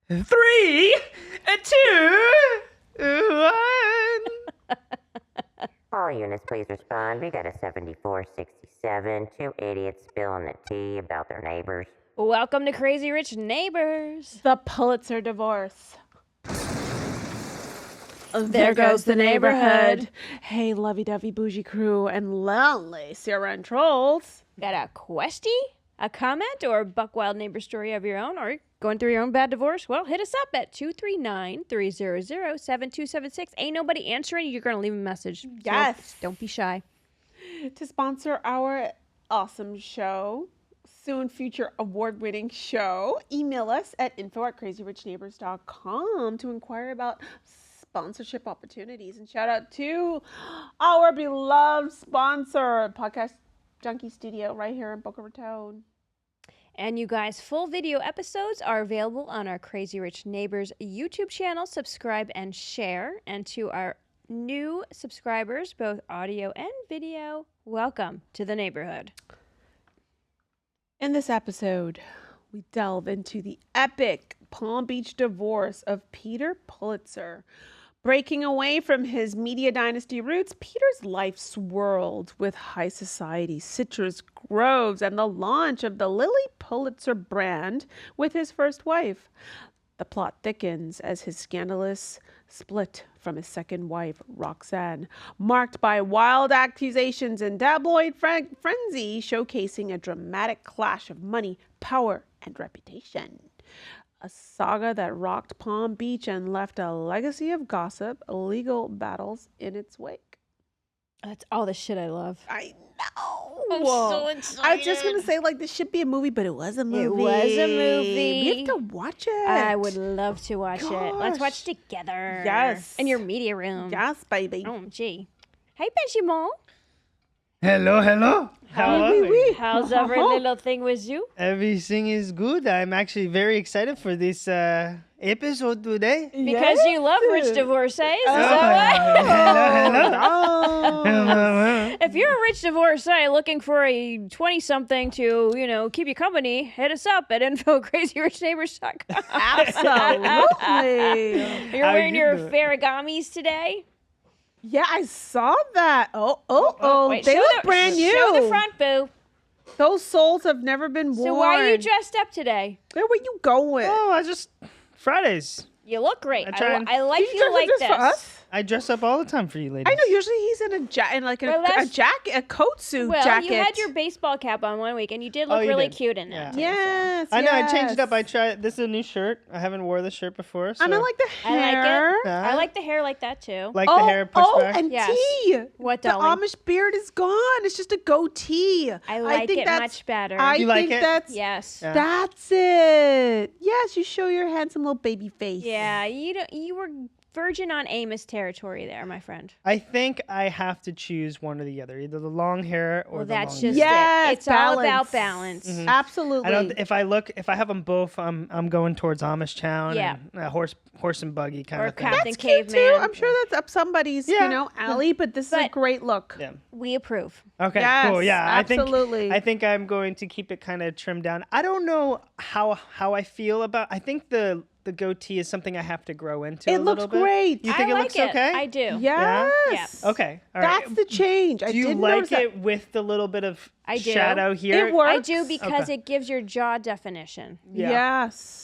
3, 2, 1. All units, please respond. We got a 7467. Two idiots spilling the tea about their neighbors. Welcome to Crazy Rich Neighbors. The Pulitzer divorce. There goes the neighborhood. Hey, lovey-dovey bougie crew and lonely Sierra and trolls. Got a questie, a comment, or a buck-wild neighbor story of your own, or going through your own bad divorce? Well, hit us up at 239-300-7276. Ain't nobody answering. You're going to leave a message. So Yes. don't be shy. To sponsor our awesome show, soon future award-winning show, email us at info@crazyrichneighbors.com to inquire about sponsorship opportunities. And shout out to our beloved sponsor, Podcast Junkie Studio, right here in Boca Raton. And you guys, full video episodes are available on our Crazy Rich Neighbors YouTube channel. Subscribe and share. And to our new subscribers, both audio and video, welcome to the neighborhood. In this episode, we delve into the epic Palm Beach divorce of Peter Pulitzer. Breaking away from his media dynasty roots, Peter's life swirled with high society, citrus groves, and the launch of the Lily Pulitzer brand with his first wife. The plot thickens as his scandalous split from his second wife, Roxanne, marked by wild accusations and tabloid frenzy, showcasing a dramatic clash of money, power, and reputation. A saga that rocked Palm Beach and left a legacy of gossip, legal battles in its wake. That's all the shit I love. I know. I'm so excited. I was just going to say, like, this should be a movie, but it was a movie. It was a movie. We have to watch it. I would love to watch it. Let's watch Gosh. together. Yes. In your media room. Yes, baby. Oh, gee. Hey, Benjamin. Hello. How's every little thing with you? Everything is good. I'm actually very excited for this episode today. Because you love rich divorcees. Is Oh, that hello. Oh. If you're a rich divorcee looking for a 20-something to, keep you company, hit us up at info@crazyrichneighbors.com. Absolutely. You're How wearing you your doing? Farragamis today? Yeah, I saw that. Oh. Wait, They show look the- brand new. Show the front, boo. Those soles have never been worn. So why are you dressed up today? Where were you going? Oh, Fridays. You look great. I try and- I like Did you like dress this. for us? I dress up all the time for you ladies. I know. Usually he's in a jacket, a coat suit Well, jacket. you had your baseball cap on one week, and you did Oh, look you really did. cute in it. Yeah. Yes. I know. I changed it yes. up. I tried. This is a new shirt. I haven't wore this shirt before. So And I like the I like hair. it. Yeah. I like the hair like that too. like the hair pushed back. and Yes. tea. What, The darling? Amish beard is gone. It's just a goatee. I like think it that's- much better. I You like think it? that's Yes. Yeah. that's it. Yes, you show your handsome little baby face. Yeah, you were virgin on Amos territory there, my friend. I think I have to choose one or the other, either the long hair or Well, the that's long just hair. Yes, it. It's all about balance. balance. Absolutely. I don't. If I have them both, I'm going towards Amish town. Yeah. And horse and buggy kind Or of thing. Captain That's cute Caveman. too. I'm sure that's up somebody's, Yeah. alley, but this is a But- great look. Yeah. We approve. Okay. Yes, cool. Yeah. absolutely. I think I'm going to keep it kind of trimmed down. I don't know how I feel about. I think the goatee is something I have to grow into. It a looks little bit. great. You think I it like looks it. okay? I do. Yes. Okay. All right. That's the change. I Do you didn't like notice that. it with the little bit of I do. shadow here? It works. I do because Okay. it gives your jaw definition. Yeah. Yes.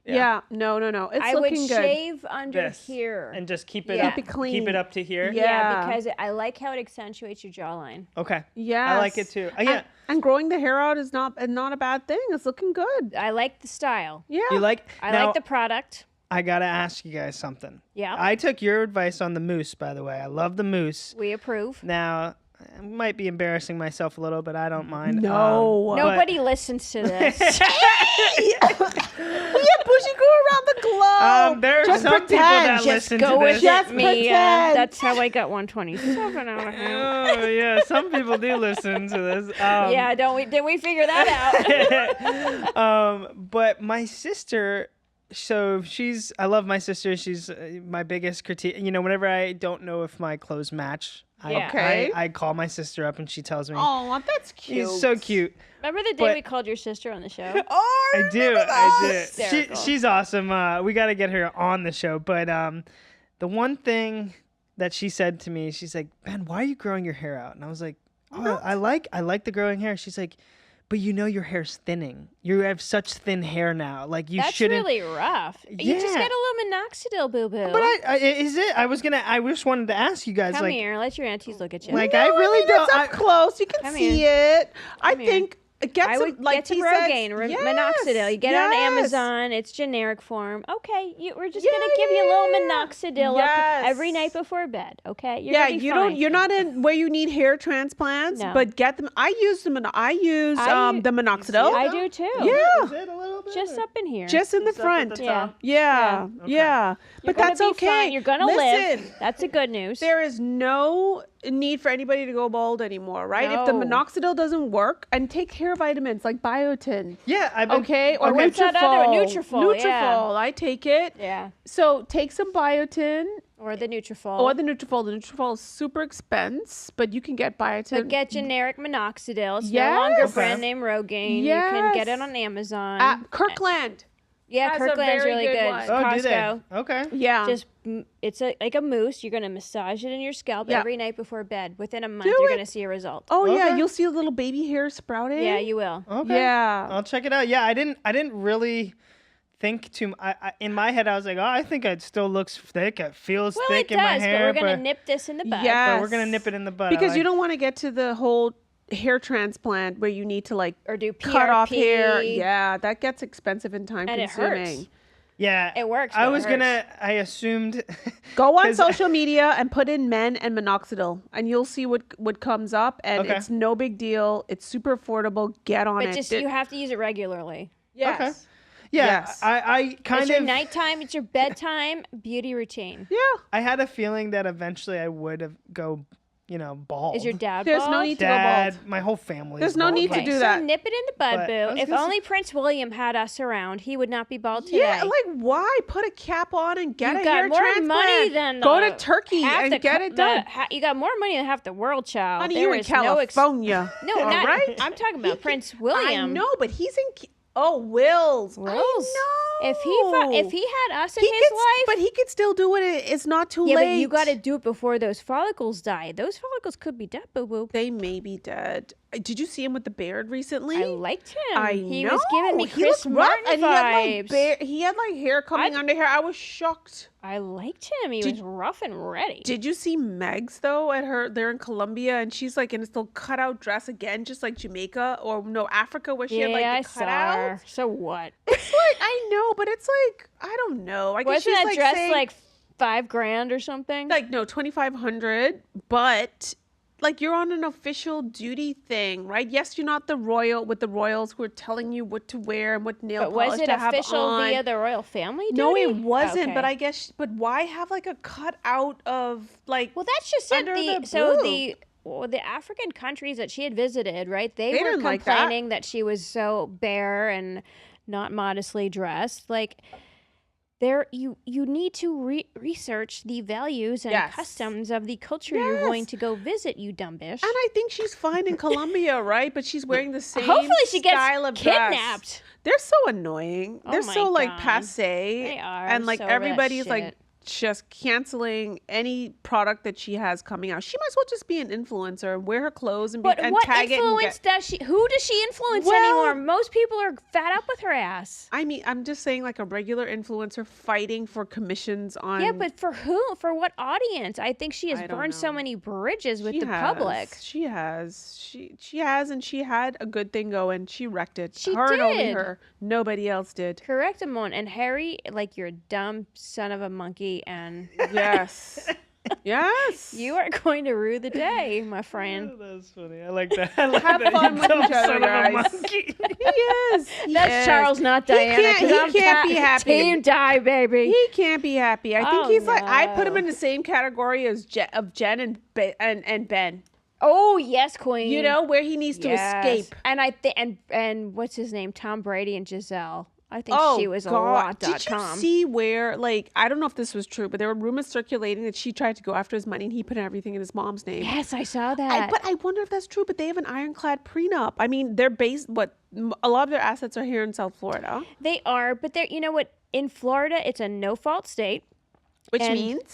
Yeah. No. It's I would looking good. shave under This. here. And just keep it Yeah. up. Keep it clean. Keep it up to here. Yeah. because I like how it accentuates your jawline. Okay. Yes. I like it too. Yeah. And growing the hair out is not a bad thing. It's looking good. I like the style. Yeah. You like? I now, like the product. I gotta ask you guys something. Yeah. I took your advice on the moose, by the way. I love the moose. We approve. Now, I might be embarrassing myself a little, but I don't mind. No. but- Nobody listens to this. We have Bougie go around the globe. there are Just some people pretend. that Just listen go to with this. Just it, Mia. pretend. That's how I got 127 out of him. Oh yeah, some people do listen to this. Yeah, did we figure that out? But my sister, so I love my sister. She's my biggest critique. Whenever I don't know if my clothes match, Yeah. Okay. I call my sister up and she tells me. Oh, that's cute. He's so cute. Remember the day But- we called your sister on the show? Oh, I do. Hysterical. She's awesome. We got to get her on the show. But the one thing that she said to me, she's like, "Ben, why are you growing your hair out?" And I was like, "Oh, I like the growing hair." She's like, "But you know your hair's thinning. You have such thin hair now. Like you That's shouldn't." really rough. You just Yeah. get a little minoxidil, boo-boo. But I just wanted to ask you guys, Come like, here. Let your aunties look at you. like I really don't. It's up close. You can Come see it. I Come here. think get I some would like get some he says- Rogaine, Yes, minoxidil. You get it on yes. Amazon. It's generic form. Okay, we're just gonna give you a little minoxidil Yes. every night before bed. Okay, Yeah, gonna be you fine. don't. You're not in where you need hair transplants, No. but get them. I use them. I use I- the minoxidil. I do too. Yeah. Is it a little bit? Just up in here. Just in the Just up at front. the Yeah. top? Yeah, yeah. You're But gonna that's be okay. fine. You're gonna Listen, live. That's the good news. there is no need for anybody to go bald anymore, right? If the No. minoxidil doesn't work, and take hair vitamins like biotin. Yeah, I've been, Okay, or what's that other- Nutrafol, yeah. Nutrafol, I take it. Yeah. So take some biotin Or the Nutrafol. or the Nutrafol. The Nutrafol is super expensive, but you can get biotin. But get generic minoxidil. It's Yes. no longer Okay. brand name Rogaine. You can get it Yes. on Amazon. at Kirkland. yeah, has a Kirkland's very really good good. one. Oh, do they? Costco. Okay. Yeah. Just it's like a mousse. You're gonna massage it in your scalp Yeah. every night before bed. Within a month, Do you're it. gonna see a result. Oh yeah, Okay. you'll see a little baby hair sprouting. Yeah, you will. Okay. Yeah. I'll check it out. Yeah, I didn't really think too. In my head, I was like, oh, I think it still looks thick. It feels Well, thick it in my does, hair, but we're gonna nip this in the bud. Yeah. but we're gonna nip it in the bud. Because you don't want to get to the whole hair transplant where you need to like Or do PRP. cut off hair. Yeah, that gets expensive and time And it consuming. hurts. Yeah, It works, I but it was hurts. gonna. I assumed. Go on 'Cause- social media and put in men and minoxidil, and you'll see what comes up. And Okay. it's no big deal. It's super affordable. Get on But it. just you have to use it regularly. yes. Okay. Yeah, Yes. I kind It's your of. nighttime. It's your bedtime beauty routine. Yeah. I had a feeling that eventually I would have go, bald. Is your dad There's bald? no need to go Dad? bald. My whole family. There's is no bald, need to but- do So that. nip it in the bud, But I boo. was If gonna only Prince William had us around, he would not be bald today. Yeah, like why put a cap on and get you a got hair more transplant? money than go the- to Turkey half and the get co- it the done. you got more money than half the world, child. Honey, There you in is no California? no, all not. right? I'm talking about Prince William. I know, but he's in. Wills. Wills. I know. If he had us in He his could, life, but he could still do it. It's not too yeah, late. but you got to do it before those follicles die. Those follicles could be dead, boo boo. They may be dead. Did you see him with the beard recently? I liked him. I he know. was giving me He Chris looked rough, Martin and vibes. he had like hair coming I- under hair. I was shocked. I liked him. He Did- was rough and ready. Did you see Megs though they're in Colombia and she's like in this little cutout dress again, just like Jamaica or no Africa where she yeah, had like I the saw cutout. her. So what? It's like I know, but it's like I don't know. I guess Wasn't she's that like dress saying, like $5,000 or something? like no 2,500, but like you're on an official duty thing, right? Yes, you're not the royals who are telling you what to wear and what nail but was polish it to have official on. via the royal family? No, duty? it wasn't. Okay. But I guess. But why have like a cutout of like? Well, that's just it. under the The African countries that she had visited, right? They were didn't like that. complaining that she was so bare and not modestly dressed. Like, you need to research the values and Yes. customs of the culture you're going Yes. to go visit, you dumb bitch. And I think she's fine in Colombia, right? But she's wearing the same Hopefully she gets style of kidnapped. dress. They're so annoying. Oh They're my so like God. passe. They are. And like So over that everybody's like shit. just canceling any product that she has coming out. She might as well just be an influencer, wear her clothes and, But and what tag it. And influence does she? Who does she influence Well- anymore? Most people are fed up with her ass. I mean, I'm just saying like a regular influencer fighting for commissions on. Yeah, but for who? For what audience? I think she has I don't burned so know. many bridges with She the public. She has. She has, and she had a good thing going. She wrecked it. She her and only did. her. Nobody else did. Correct, Amon. And Harry, like you're a dumb son of a monkey, and Yes. Yes. you are going to rue the day, my Oh, friend. that's funny. I like that. I like Have that. fun You with dumb each other, son of a guys. monkey. He is. He That's is. Charles, not Diana. can't- 'cause he I'm can't be happy. Team die, baby. He can't be happy. I think Oh, he's like I put him no. in the same category as Jen and Ben. Oh yes, Queen. You know where he needs to Yes. escape. And I think and what's his name? Tom Brady and Giselle. I think she was a lot.com. Did you see where, like, I don't know if this was true, but there were rumors circulating that she tried to go after his money and he put everything in his mom's name. Yes, I saw that. But I wonder if that's true, but they have an ironclad prenup. I mean, they're based, a lot of their assets are here in South Florida. They are, but they're, you know what? In Florida, it's a no-fault state.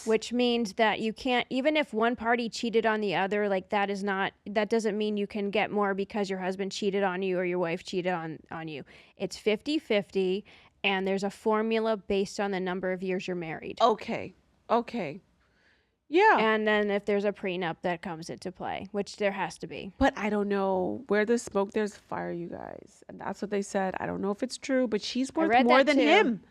Which means that you can't, even if one party cheated on the other, like that doesn't mean you can get more because your husband cheated on you or your wife cheated on you. It's 50-50, and there's a formula based on the number of years you're married. Okay. Yeah. And then if there's a prenup that comes into play, which there has to be. But I don't know. Where there's smoke, there's fire, you guys. And that's what they said. I don't know if it's true, but she's worth more than him.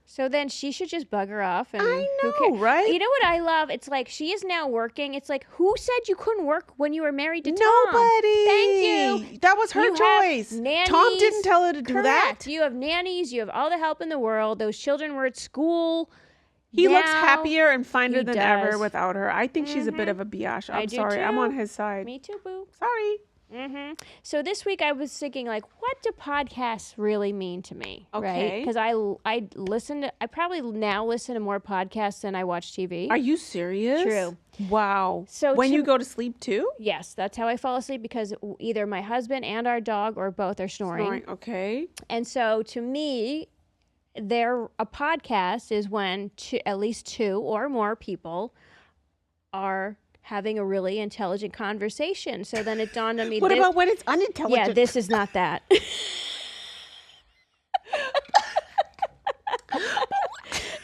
So then she should just bugger off. And I know, right? You know what I love? It's like she is now working. It's like, who said you couldn't work when you were married to Tom? Nobody. Thank you. That was her choice. Nannies. Tom didn't tell her to do that. You have nannies. You have all the help in the world. Those children were at school. He looks happier and finer than ever without her. I think she's a bit of a biatch. I'm sorry. I'm on his side. Me too, boo. Sorry. So this week I was thinking, like, what do podcasts really mean to me? Okay. Right? Because I probably now listen to more podcasts than I watch TV. Are you serious? True. Wow. So when you go to sleep too? Yes, that's how I fall asleep, because either my husband and our dog or both are snoring. Okay. And so to me, a podcast is when at least two or more people are having a really intelligent conversation. So then it dawned on me. What about when it's unintelligent? Yeah, this is not that.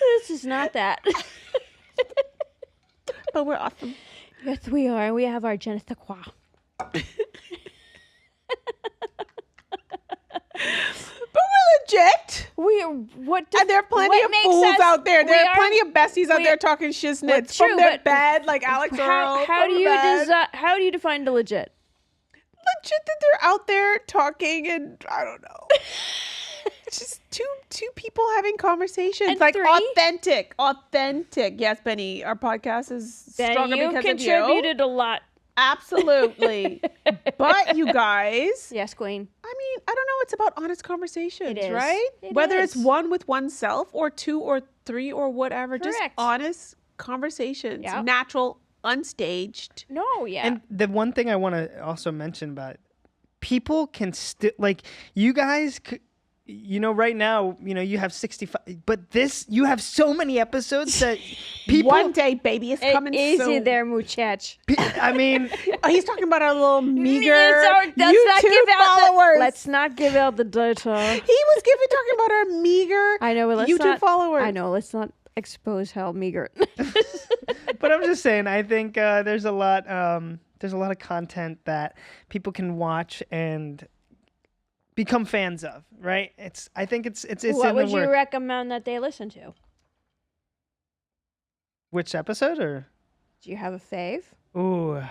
This is not that. But we're awesome. Yes, we are. We have our je ne sais quoi. But we're legit. And there are plenty of fools out there. There are plenty of besties out there talking shiznits from their bed, like Alex Earl. How do you define the legit? Legit that they're out there talking, and I don't know. Just two people having conversations, and like authentic. Yes, Benny, our podcast is stronger because of you. Contributed a lot. Absolutely. But you guys. Yes, Queen. I mean, I don't know. It's about honest conversations, it is. right? Whether it's one with oneself or two or three or whatever. Correct. Just honest conversations. Yep. Natural, unstaged. No, yeah. And the one thing I want to also mention about people can still, like, you guys right now, you have 65, but you have so many episodes that people. One day, baby, is coming soon. Easy there, muchach. I mean, he's talking about our little meager YouTube followers. Let's not give out the data. He was talking about our meager YouTube followers. I know. Let's not expose how meager. But I'm just saying, I think there's a lot of content that people can watch and become fans of, right? I think it's what would you recommend that they listen to? Which episode, or do you have a fave? Ooh,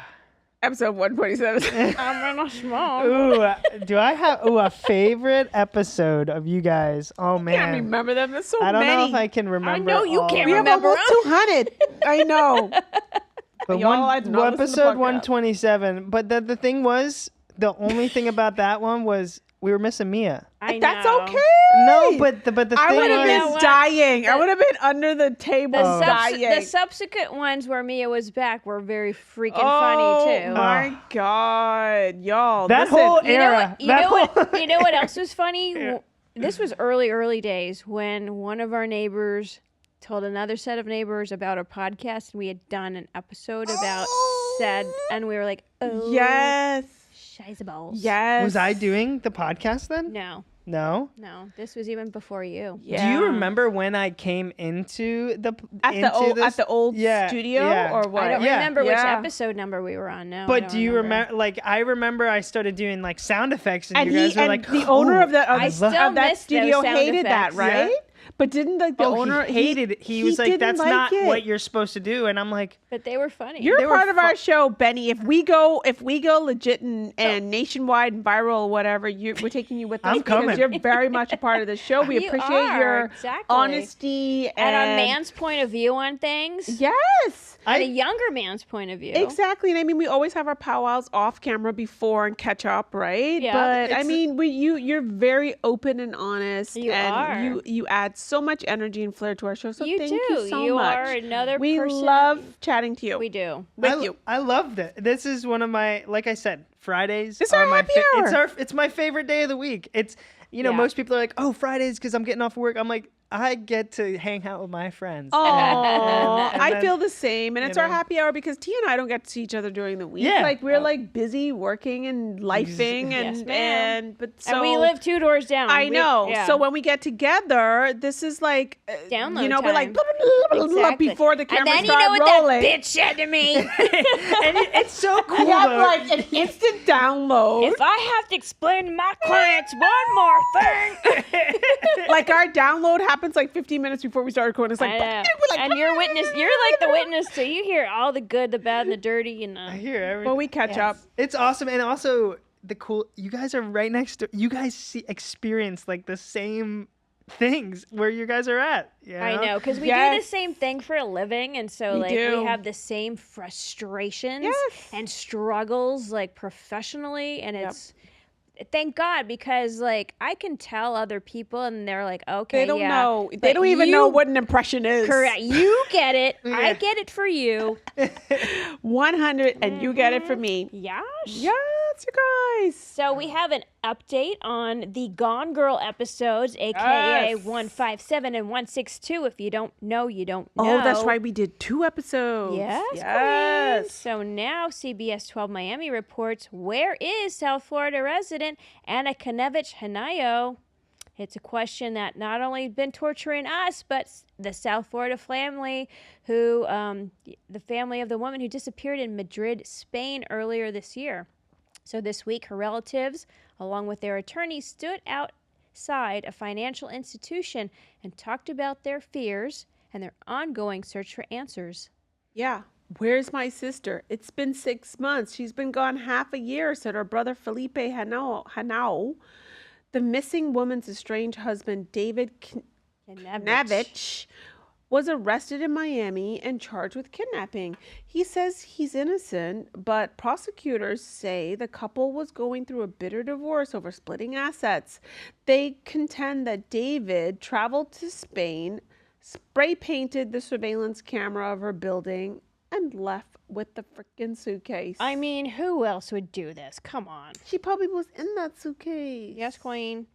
episode 127. I'm in a small. Ooh, do I have a favorite episode of you guys? Oh man, I can't remember them. There's so many. I don't know if I can remember. I know you can't we remember. We have almost 200. I know. But episode 127. But the thing was, the only thing about that one was we were missing Mia. That's okay. No, but the thing I would have been dying. I would have been under the table dying. The subsequent ones where Mia was back were very freaking funny too. Oh my God, y'all! That whole era. You know what else was funny? Yeah. This was early days when one of our neighbors told another set of neighbors about our podcast, and we had done an episode about said, and we were like, oh yes. Balls. Yes. Was I doing the podcast then? No. This was even before you. Yeah. Do you remember when I came into the old studio or what? I don't remember which episode number we were on now. But do you remember? Like, I remember I started doing sound effects, and you guys were like, the owner of that studio hated that, right? Yeah. But didn't like the owner he hated it. He was like, didn't that's like not it. what you're supposed to do. And I'm like, But they were funny. You're They a were part of our show, Benny. If we go legit and nationwide and viral or whatever, we're taking you with us. I'm because coming. You're very much a part of the show. We You appreciate are, your exactly. honesty and a man's point of view on things. Yes. And a younger man's point of view. Exactly. And I mean, we always have our powwows off camera before and catch up, right? Yeah. But I mean, you're very open and honest. You and are. You add so much energy and flair to our show. So You thank do. you so You much. are another we person. love chatting to you. We do. With you. I love that. This is one of my, like I said, Fridays It's are our my happy hour. it's my favorite day of the week. It's, you know, Yeah. most people are like, oh, Fridays because I'm getting off work. I'm like, I get to hang out with my friends. Oh, And I then, feel the same. And you it's our know. happy hour because Tia and I don't get to see each other during the week. Yeah. Like we're like busy working and lifing Yes, and ma'am. but so And we live 2 doors down. I know. Yeah. So when we get together, this is like Download you know, we're like time. blah, blah, blah, blah, blah, Exactly. before the camera And then you start know what rolling. that bitch said to me? and it's so cool. We have though. like an instant download. If I have to explain to my clients one more thing. Like our download happens like 15 minutes before we start recording. It's like, I know. we're like And you're like the witness, so you hear all the good, the bad, and the dirty, and I hear everything. Well, we catch up. It's awesome, and also the cool. You guys are right next to. You guys experience like the same things where you guys are at. You I know, because we do Yes. the same thing for a living, and so We like do. we have the same frustrations Yes. and struggles, like professionally, and Yep. it's thank God because like I can tell other people, and they're like, okay, They don't yeah, know. They but don't even know what an impression is. Correct. You get it. I Yeah. get it for you. 100, and you get it from me. Yes. Yes, you guys. So we have an update on the Gone Girl episodes, aka Yes. 157 and 162. If you don't know, you don't know. Oh, that's right. We did 2 episodes. Yes, Yes. Queen. So now CBS 12 Miami reports, where is South Florida resident Ana Henao? It's a question that not only been torturing us, but the South Florida family who, the family of the woman who disappeared in Madrid, Spain earlier this year. So this week, her relatives, along with their attorneys, stood outside a financial institution and talked about their fears and their ongoing search for answers. Yeah. Where's my sister? It's been 6 months. She's been gone half a year, said her brother Felipe Henao. The missing woman's estranged husband, David Knavich, was arrested in Miami and charged with kidnapping. He says he's innocent, but prosecutors say the couple was going through a bitter divorce over splitting assets. They contend that David traveled to Spain, spray painted the surveillance camera of her building, and left with the freaking suitcase. I mean, who else would do this? Come on. She probably was in that suitcase. Yes, Queen.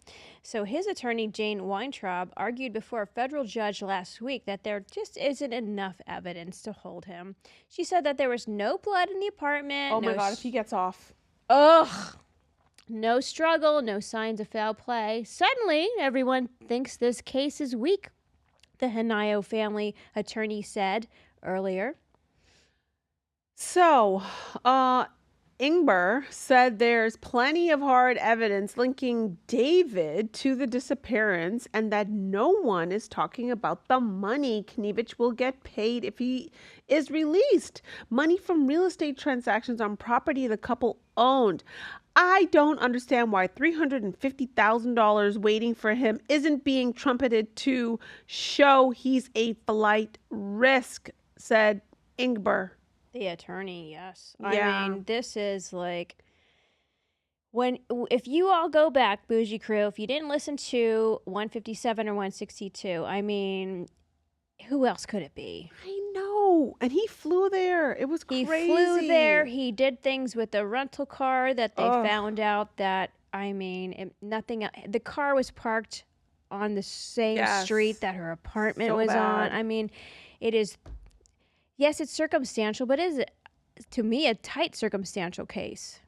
So his attorney, Jane Weintraub, argued before a federal judge last week that there just isn't enough evidence to hold him. She said that there was no blood in the apartment. Oh my God, if he gets off. Ugh. No struggle, no signs of foul play. Suddenly, everyone thinks this case is weak, the Henao family attorney said earlier. So, Ingber said there's plenty of hard evidence linking David to the disappearance and that no one is talking about the money Knivich will get paid if he is released. Money from real estate transactions on property the couple owned. I don't understand why $350,000 waiting for him isn't being trumpeted to show he's a flight risk, said Ingber. The attorney, yes. Yeah. I mean, this is like if you all go back, Bougie Crew, if you didn't listen to 157 or 162, I mean, who else could it be? I know. And he flew there. It was He crazy. flew there. He did things with the rental car that they Ugh. found out that, I mean, nothing. The car was parked on the same Yes. street that her apartment So was bad. on. I mean, it is, yes, it's circumstantial, but it is, to me, a tight circumstantial case.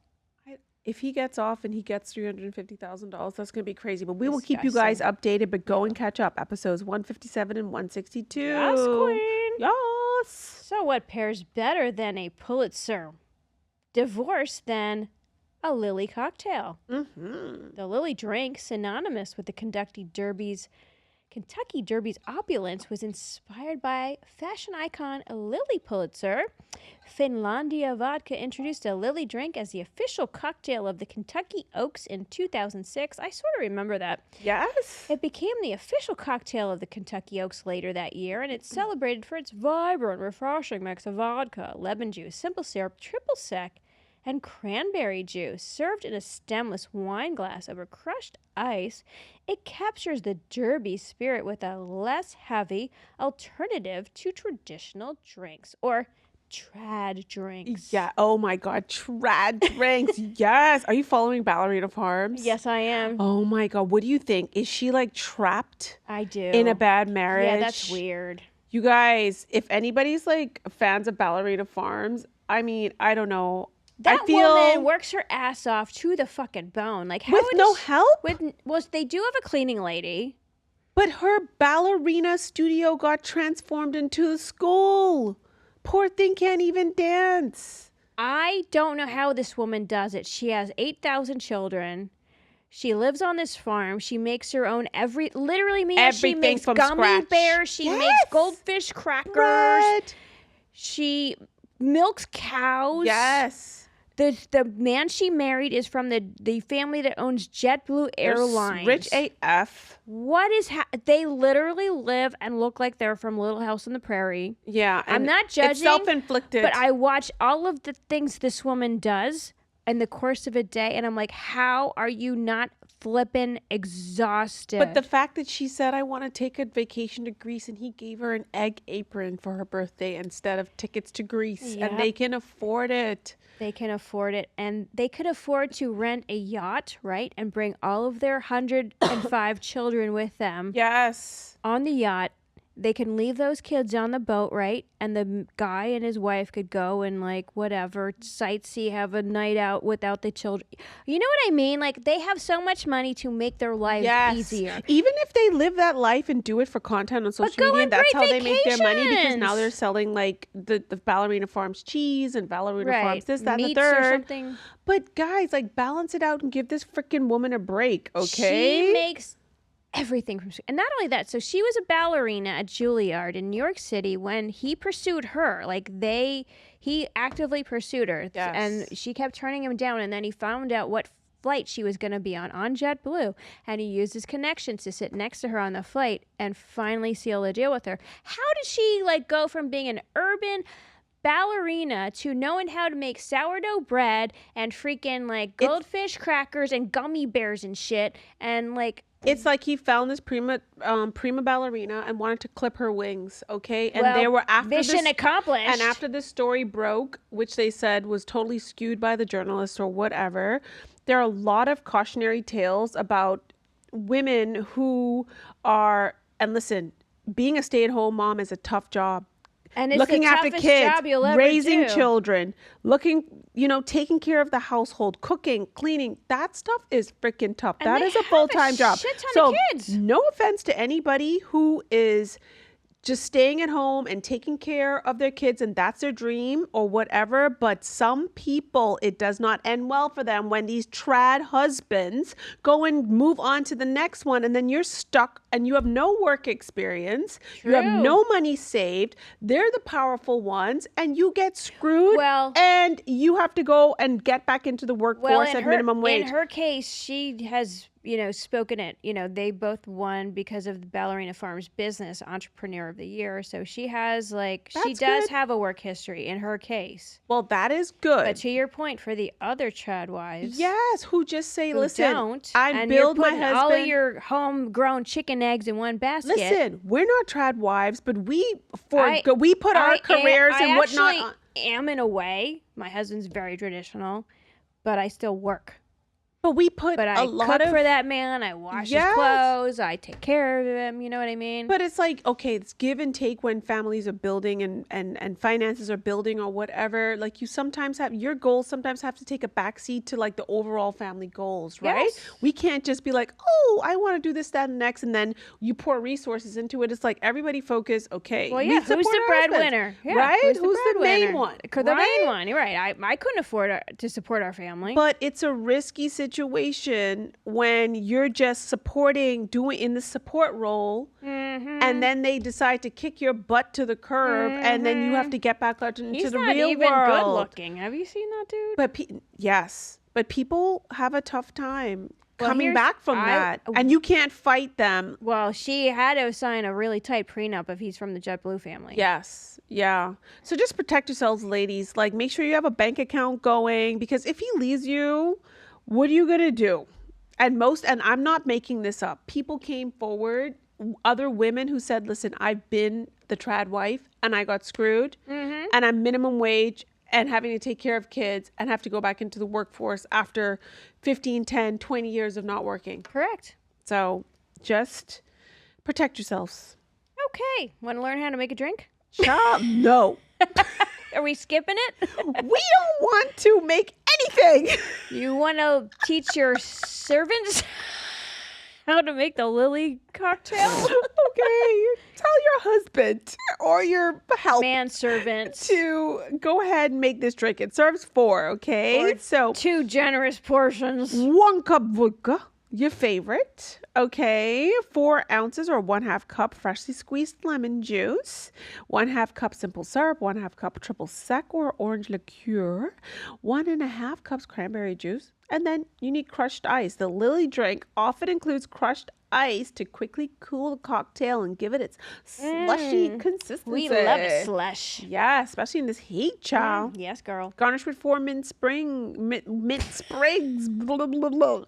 If he gets off and he gets $350,000, that's going to be crazy. But we will This keep you guy's guys updated, but go and catch up. Episodes 157 and 162. Yes, Queen. Yes. So what pairs better than a Pulitzer divorce than a Lily cocktail? Mm-hmm. The Lily drink, synonymous with the Kentucky Derby's Kentucky Derby's opulence was inspired by fashion icon Lily Pulitzer. Finlandia Vodka introduced a Lily drink as the official cocktail of the Kentucky Oaks in 2006. I sort of remember that. Yes. It became the official cocktail of the Kentucky Oaks later that year, and it's celebrated for its vibrant, refreshing mix of vodka, lemon juice, simple syrup, triple sec, and cranberry juice. Served in a stemless wine glass over crushed ice, it captures the Derby spirit with a less heavy alternative to traditional drinks, or trad drinks. Yeah. Oh my God. Trad drinks. Yes. Are you following Ballerina Farms? Yes, I am. Oh my God. What do you think? Is she like trapped I do. in a bad marriage? Yeah, that's weird. You guys, if anybody's like fans of Ballerina Farms, I mean, I don't know. That I feel woman works her ass off to the fucking bone. Like, how with no help. Well, they do have a cleaning lady. But her ballerina studio got transformed into a school. Poor thing can't even dance. I don't know how this woman does it. She has 8,000 children. She lives on this farm. She makes her own literally means she Everything makes from gummy scratch. bears. She Yes. makes goldfish crackers. Right. She milks cows. Yes. The man she married is from the family that owns JetBlue Airlines. Rich AF. What is they literally live and look like they're from Little House on the Prairie. Yeah. I'm not judging. It's self-inflicted. But I watch all of the things this woman does in the course of a day, and I'm like, how are you not flippin' exhausted? But the fact that she said, I want to take a vacation to Greece, and he gave her an egg apron for her birthday instead of tickets to Greece, Yep. and they can afford it. They can afford it, and they could afford to rent a yacht, right, and bring all of their 105 children with them Yes. on the yacht. They can leave those kids on the boat, right? And the guy and his wife could go and, like, whatever, sightsee, have a night out without the children. You know what I mean? Like, they have so much money to make their lives easier. Even if they live that life and do it for content on social go media, on that's great how they make their money, because now vacations. they're selling like the Ballerina Farms cheese and Ballerina Farms this, that, and the Meats or third. something. But guys, like, balance it out and give this freaking woman a break, okay? She makes everything from, and not only that, so she was a ballerina at Juilliard in New York City when he pursued her. Like, he actively pursued her. Yes. And she kept turning him down, and then he found out what flight she was going to be on JetBlue, and he used his connections to sit next to her on the flight and finally seal a deal with her. How did she, like, go from being an urban ballerina to knowing how to make sourdough bread and freaking, like, goldfish crackers and gummy bears and shit, and, like, It's like he found this prima ballerina and wanted to clip her wings, okay? And well, they were after mission this, accomplished. and after this story broke, which they said was totally skewed by the journalists or whatever, there are a lot of cautionary tales about women who are, and listen, being a stay-at-home mom is a tough job. And it's Looking the after toughest kids, job you'll ever raising do. children, taking care of the household, cooking, cleaning. That stuff is freaking tough. And That they is a have a full-time job. shit ton So of kids. no offense to anybody who is just staying at home and taking care of their kids, and that's their dream or whatever. But some people, it does not end well for them when these trad husbands go and move on to the next one, and then you're stuck and you have no work experience. You have True. no money saved. They're the powerful ones, and you get screwed. Well- and you have to go and get back into the workforce at minimum wage. In her case, she has, spoken it. They both won because of the Ballerina Farms Business Entrepreneur of the Year. So she has, she That's does good. have a work history in her case. Well, that is good. But to your point, for the other trad wives, Yes, who just say, who listen, don't, I and build you're my putting husband. all of your homegrown chicken eggs in one basket. Listen, we're not trad wives, but we put I our careers I and whatnot. actually am in a way. My husband's very traditional, but I still work. But we put But I a lot cook of. for that man. I wash Yes. his clothes. I take care of him. You know what I mean? But it's like, okay, it's give and take when families are building and finances are building or whatever. Like, you sometimes have your goals sometimes have to take a backseat to like the overall family goals, right? Yes. We can't just be like, oh, I want to do this, that, and next, and then you pour resources into it. It's like everybody focus. Okay, well, we yeah. Who's support the our husbands, breadwinner? Yeah, right? Who's Who's the main breadwinner? one? The right? main one. You're right. I couldn't afford to support our family. But it's a risky situation situation when you're just doing in the support role, and then they decide to kick your butt to the curb, and then you have to get back out into the real world. He's not even good looking. Have you seen that dude? But yes, but people have a tough time coming back from that, and you can't fight them. Well, she had to sign a really tight prenup if he's from the JetBlue family. Yes, yeah. So just protect yourselves, ladies. Like, make sure you have a bank account going, because if he leaves you, what are you gonna do? And I'm not making this up. People came forward, other women who said, "Listen, I've been the trad wife, and I got screwed, and I'm minimum wage." And having to take care of kids and have to go back into the workforce after 15, 10, 20 years of not working. Correct. So just protect yourselves. Okay. Want to learn how to make a drink? No. Are we skipping it? We don't want to make anything. You want to teach your servants how to make the Lily cocktail? Okay. Tell your husband or your help manservant to go ahead and make this drink. It serves 4, okay? So 2 generous portions. 1 cup vodka, your favorite, okay? 4 ounces or 1/2 cup freshly squeezed lemon juice, 1/2 cup simple syrup, 1/2 cup triple sec or orange liqueur, 1.5 cups cranberry juice, and then you need crushed ice. The Lily drink often includes crushed ice to quickly cool the cocktail and give it its slushy consistency. We love slush. Yeah, especially in this heat, child. Yes, girl. Garnish with 4 mint sprigs, blah, blah, blah,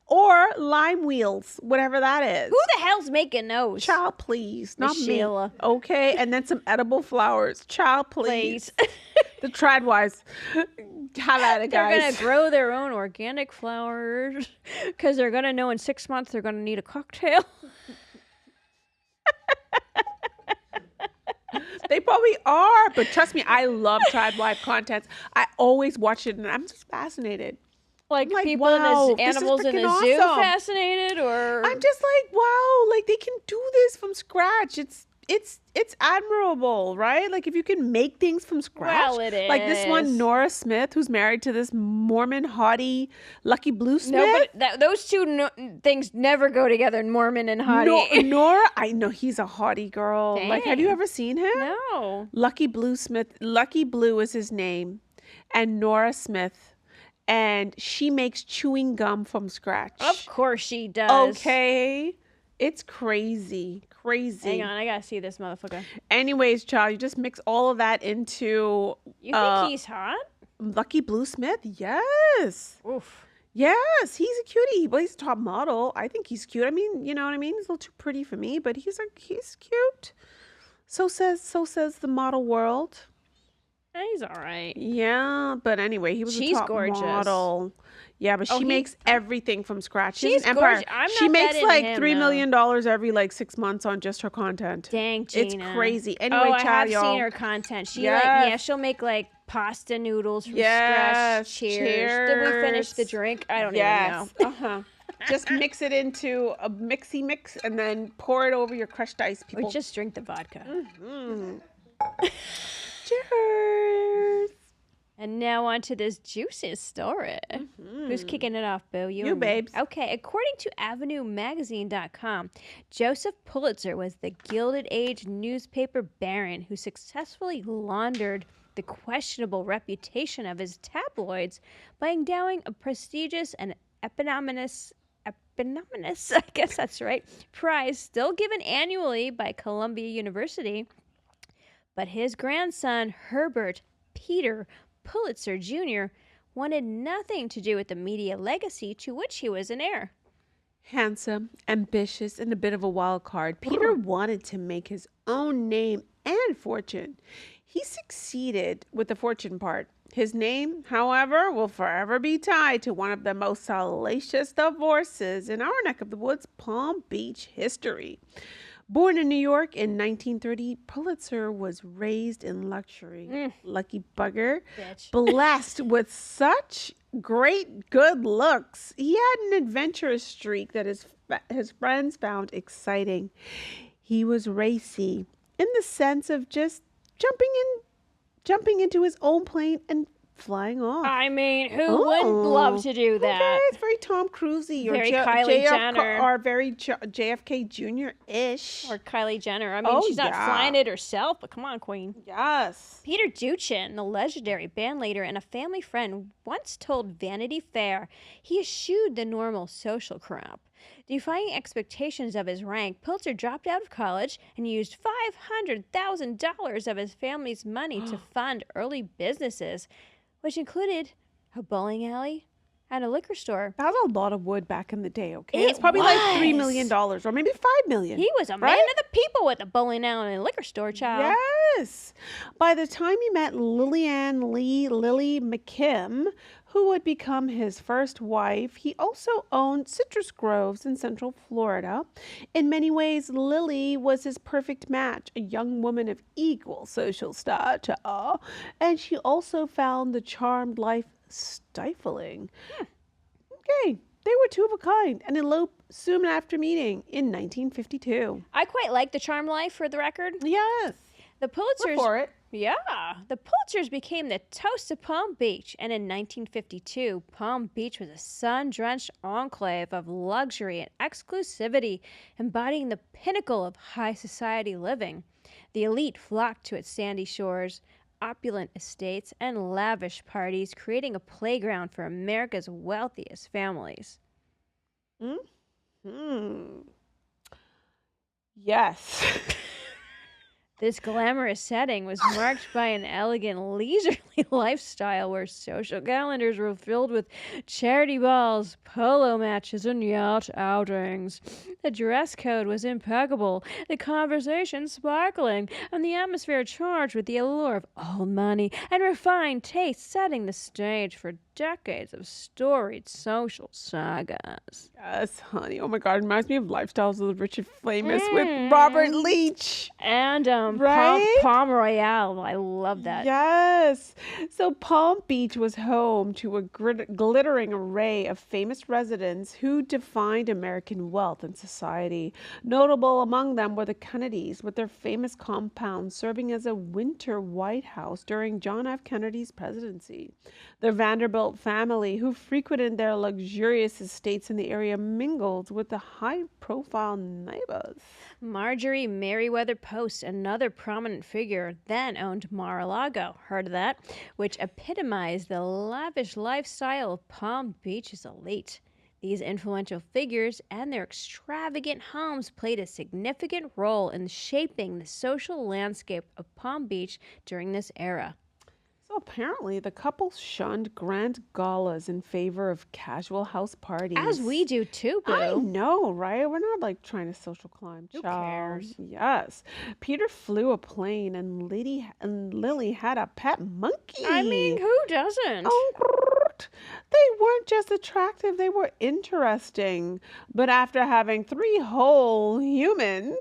or lime wheels, whatever that is. Who the hell's making those? Child, please, not Sheila. me. Okay, and then some edible flowers. Child, please. The tradwives, have at it, guys. They're gonna grow their own organic flowers because they're gonna know in 6 months they're gonna need a cocktail. They probably are, but trust me, I love tradwife content. I always watch it, and I'm just fascinated. Like I'm people wow, in the animals in the freaking zoo awesome. fascinated, or I'm just like, wow, like they can do this from scratch. It's admirable, right? Like if you can make things from scratch. Well, it is. Like this one, Nora Smith, who's married to this Mormon hottie, Lucky Blue Smith. No, but those two things never go together. Mormon and hottie. No, Nora, I know he's a hottie girl. Dang. Like, have you ever seen him? No. Lucky Blue Smith. Lucky Blue is his name, and Nora Smith, and she makes chewing gum from scratch. Of course she does. Okay. It's crazy. Hang on, I gotta see this motherfucker. Anyways, child, you just mix all of that into... You think he's hot? Lucky Blue Smith? Yes. Oof. Yes, he's a cutie. Well, he's a top model. I think he's cute. I mean, you know what I mean? He's a little too pretty for me, but he's cute. So says the model world. He's all right. Yeah, but anyway, he was She's a top gorgeous. model. Yeah, but she makes everything from scratch. She's an empire. gorgeous. I'm She not makes betting like him, $3 though. million every like 6 months on just her content. Dang, Gina. It's crazy. Anyway, I have y'all. seen her content. She Yes. she'll make like pasta noodles from Yes. scratch. Cheers. Did we finish the drink? I don't even know. Uh-huh. Just mix it into a mixy mix and then pour it over your crushed ice, people. Or just drink the vodka. Cheers. And now on to this juicy story. Who's kicking it off, Boo? You, or me? babes. Okay, according to AvenueMagazine.com, Joseph Pulitzer was the Gilded Age newspaper baron who successfully laundered the questionable reputation of his tabloids by endowing a prestigious and eponymous, I guess that's right, prize still given annually by Columbia University. But his grandson, Herbert Peter Pulitzer Jr., wanted nothing to do with the media legacy to which he was an heir. Handsome, ambitious, and a bit of a wild card, Peter wanted to make his own name and fortune. He succeeded with the fortune part. His name, however, will forever be tied to one of the most salacious divorces in our neck of the woods, Palm Beach history. Born in New York in 1930, Pulitzer was raised in luxury. Lucky bugger. Bitch. Blessed with such great good looks. He had an adventurous streak that his friends found exciting. He was racy in the sense of just jumping into his own plane and flying off. I mean, who wouldn't love to do that? Okay, it's very Tom Cruise-y or Very Kylie Jenner. Or very JFK Jr.-ish. Or Kylie Jenner. I mean, she's not flying it herself, but come on, queen. Yes. Peter Duchin, the legendary bandleader and a family friend, once told Vanity Fair he eschewed the normal social crap. Defying expectations of his rank, Pulitzer dropped out of college and used $500,000 of his family's money to fund early businesses, which included a bowling alley and a liquor store. That was a lot of wood back in the day, okay? It's probably like $3 million or maybe $5 million. He was a man of the people with a bowling alley and a liquor store, child. Yes. By the time he met Lily McKim, who would become his first wife, he also owned citrus groves in Central Florida. In many ways, Lily was his perfect match, a young woman of equal social stature, and she also found the charmed life stifling. Okay, they were two of a kind and eloped soon after meeting in 1952. I quite like the charmed life, for the record. Yes. The Pulitzers... Look for it. Yeah, the Pulitzers became the toast of Palm Beach, and in 1952, Palm Beach was a sun-drenched enclave of luxury and exclusivity, embodying the pinnacle of high society living. The elite flocked to its sandy shores, opulent estates, and lavish parties, creating a playground for America's wealthiest families. Yes. This glamorous setting was marked by an elegant, leisurely lifestyle where social calendars were filled with charity balls, polo matches, and yacht outings. The dress code was impeccable, the conversation sparkling, and the atmosphere charged with the allure of old money and refined taste, setting the stage for decades of storied social sagas. Yes, honey. Oh my God, it reminds me of Lifestyles of the Rich and Famous with Robert Leach. And Right? Palm Royale. I love that. Yes. So Palm Beach was home to a glittering array of famous residents who defined American wealth and society. Notable among them were the Kennedys, with their famous compound serving as a winter White House during John F. Kennedy's presidency. The Vanderbilt family, who frequented their luxurious estates in the area, mingled with the high-profile neighbors. Marjorie Merriweather Post, another prominent figure, then owned Mar-a-Lago, heard of that, which epitomized the lavish lifestyle of Palm Beach's elite. These influential figures and their extravagant homes played a significant role in shaping the social landscape of Palm Beach during this era. So apparently the couple shunned grand galas in favor of casual house parties. As we do too, boo. I know, right? We're not like trying to social climb. Who child. cares? Yes. Peter flew a plane and Lily had a pet monkey. I mean, who doesn't? Oh, they weren't just attractive, they were interesting. But after having 3 whole humans,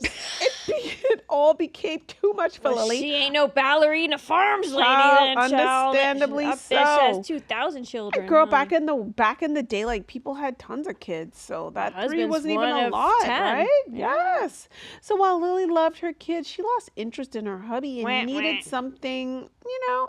it all became too much for Lily. She ain't no ballerina farms lady, then, child. Understandably That so. bitch has 2,000 children. Girl, huh? back in the day, like people had tons of kids, so that 3 husband's wasn't even one a of lot, 10. right? Yeah. Yes. So while Lily loved her kids, she lost interest in her hubby and Wah, needed wah. something,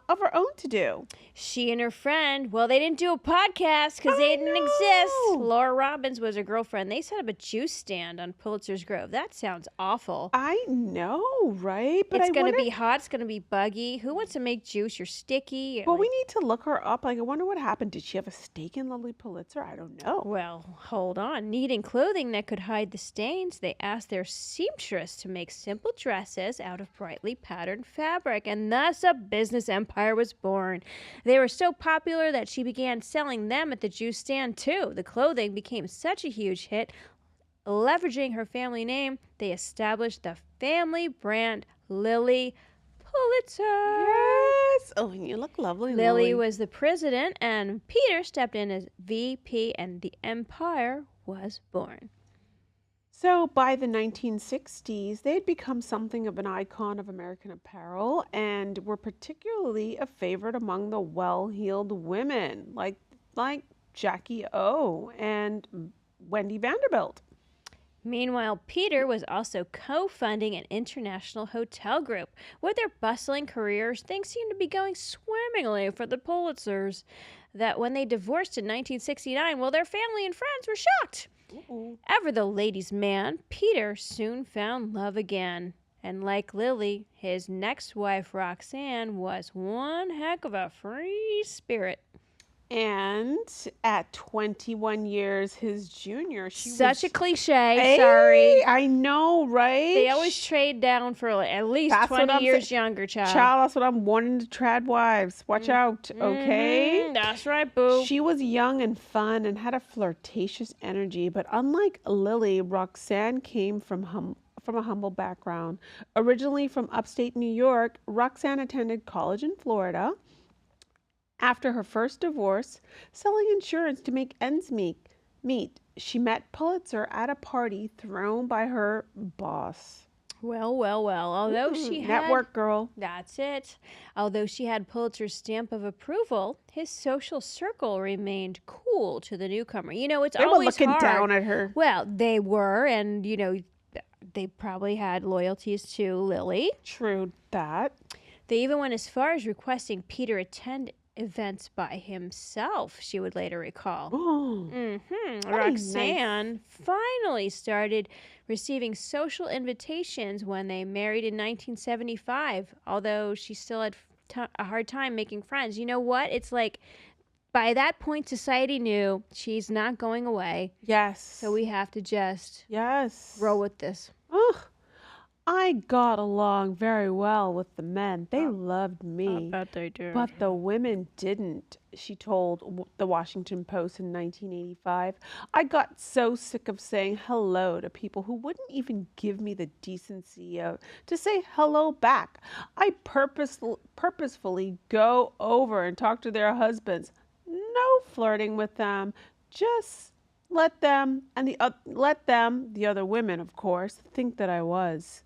of her own to do. She and her friend, well, they didn't do a podcast because they didn't exist. Laura Robbins was her girlfriend. They set up a juice stand on Pulitzer's Grove. That sounds awful. I know, right? But It's going to be hot. It's going to be buggy. Who wants to make juice? You're sticky. Well, we need to look her up. Like, I wonder what happened. Did she have a stake in Lily Pulitzer? I don't know. Well, hold on. Needing clothing that could hide the stains, they asked their seamstress to make simple dresses out of brightly patterned fabric, and thus a business empire was born. They were so popular that she began selling them at the juice stand, too. The clothing became such a huge hit. Leveraging her family name, they established the family brand Lily Pulitzer. Yes. Oh, and you look lovely, Lily was the president, and Peter stepped in as VP, and the empire was born. So by the 1960s, they had become something of an icon of American apparel and were particularly a favorite among the well-heeled women, like Jackie O and Wendy Vanderbilt. Meanwhile, Peter was also co-funding an international hotel group. With their bustling careers, things seemed to be going swimmingly for the Pulitzers. That when they divorced in 1969, well, their family and friends were shocked. Ever the ladies' man, Peter soon found love again. And like Lily, his next wife, Roxanne, was one heck of a free spirit. And at 21 years, his junior, Such a cliche. Hey, sorry. I know, right? They always trade down for like at least 20 years younger, child. Child, that's what I'm warning the trad wives. Watch out, okay? That's right, boo. She was young and fun and had a flirtatious energy, but unlike Lily, Roxanne came from a humble background. Originally from upstate New York, Roxanne attended college in Florida. After her first divorce, selling insurance to make ends meet, she met Pulitzer at a party thrown by her boss. Well. Although she had... Network girl. That's it. Although she had Pulitzer's stamp of approval, his social circle remained cool to the newcomer. You know, it's they always were looking hard. down at her. Well, they were, and, you know, they probably had loyalties to Lily. True that. They even went as far as requesting Peter attend events by himself, she would later recall. Roxanne finally started receiving social invitations when they married in 1975, although she still had a hard time making friends. You know what? It's like by that point, society knew she's not going away. Yes. So we have to just roll with this. Ugh. I got along very well with the men. They loved me. I bet they did. But the women didn't, she told the Washington Post in 1985. I got so sick of saying hello to people who wouldn't even give me the decency to say hello back. I purposefully go over and talk to their husbands. No flirting with them. Just let them, the other women, of course, think that I was.